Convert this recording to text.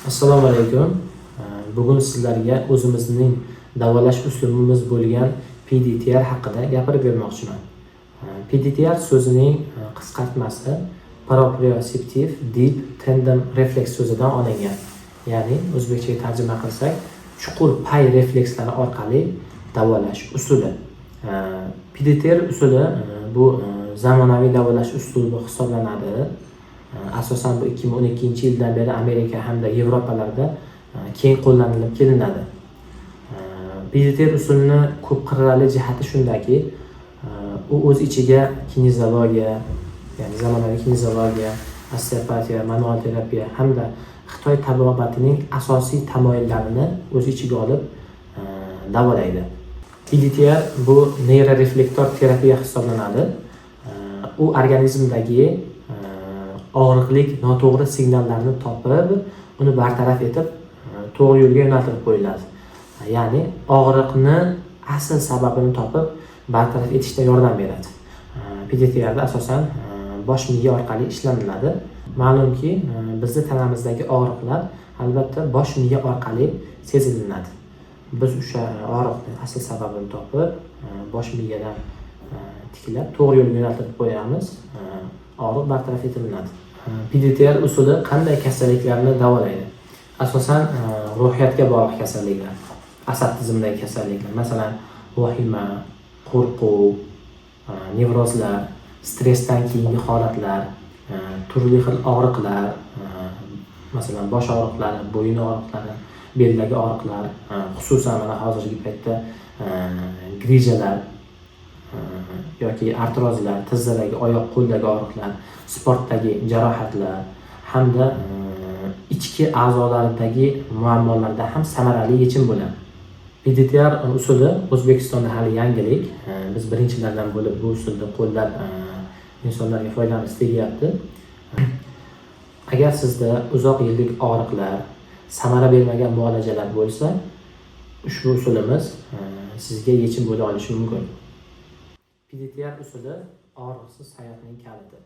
Assalomu alaykum. Bugun sizlarga o'zimizning davolash usulimiz bo'lgan PDTR haqida gapirib bermoqchiman. PDTR so'zining qisqartmasi proprioceptive deep tendon reflex so'zidan olingan. Ya'ni o'zbekchaga tarjima qilsak, chuqur pay reflekslari orqali davolash usuli. PDTR usuli bu zamonaviy davolash uslubi hisoblanadi. Asosan bu 2012-yildan beri Amerika hamda Yevropalarda keng qo'llanilib kelinadi. PDTR usulini ko'p qirrali jihati shundaki, u o'z ichiga kinezologiya, ya'ni zamonaviy kinezologiya, osteopatiya, manual terapiya hamda Xitoy tabobatining asosiy tamoyillarini o'z ichiga olib davolaydi. PDTR bu neyroreflektor terapiya hisoblanadi. U organizmdagi og'riqlik noto'g'ri signallarni topib, uni bartaraf etib, to'g'ri yo'lga yo'naltirib qo'yiladi. Ya'ni og'riqni asl sababini topib, bartaraf etishda yordam beradi. PDTR asosan bosh miya orqali ishlaniladi. Ma'lumki, bizning tanamizdagi og'riqlar albatta bosh miya orqali sezilinadi. Biz o'sha og'riqning asl sababini topib, bosh miyadan tiklab, to'g'ri yo'lga yo'naltirib qo'yamiz. Og'riq bartaraf etiladi. PDTR usuli qanday kasalliklarni davolaydi? Asosan ruhiyatga bog'liq kasalliklar, asab tizimidagi kasalliklar, masalan, vahima, qo'rquv, nevrozlar, stressdan keyingi holatlar, turli xil og'riqlar, masalan, bosh og'riqlari, bo'yin og'riqlari, beldagi og'riqlar, xususan mana hozirgi paytda grijalar yoki artrozlar, tizzadagi, oyoq, qo'ldagi og'riqlar, sportdagi jarohatlar hamda ichki a'zolardagi muammolarda ham samarali yechim bo'ladi. PDTR usuli O'zbekistonda hali yangilik. Biz birinchilardan bo'lib bu usulni qo'llab insonlarga foydamiz tegyapti. Agar sizda uzoq yillik og'riqlar, samara bermagan muolajalar bo'lsa, ushbu usulimiz sizga yechim bo'la olishi mumkin. PDTR usuli og'riqsiz hayotning kaliti.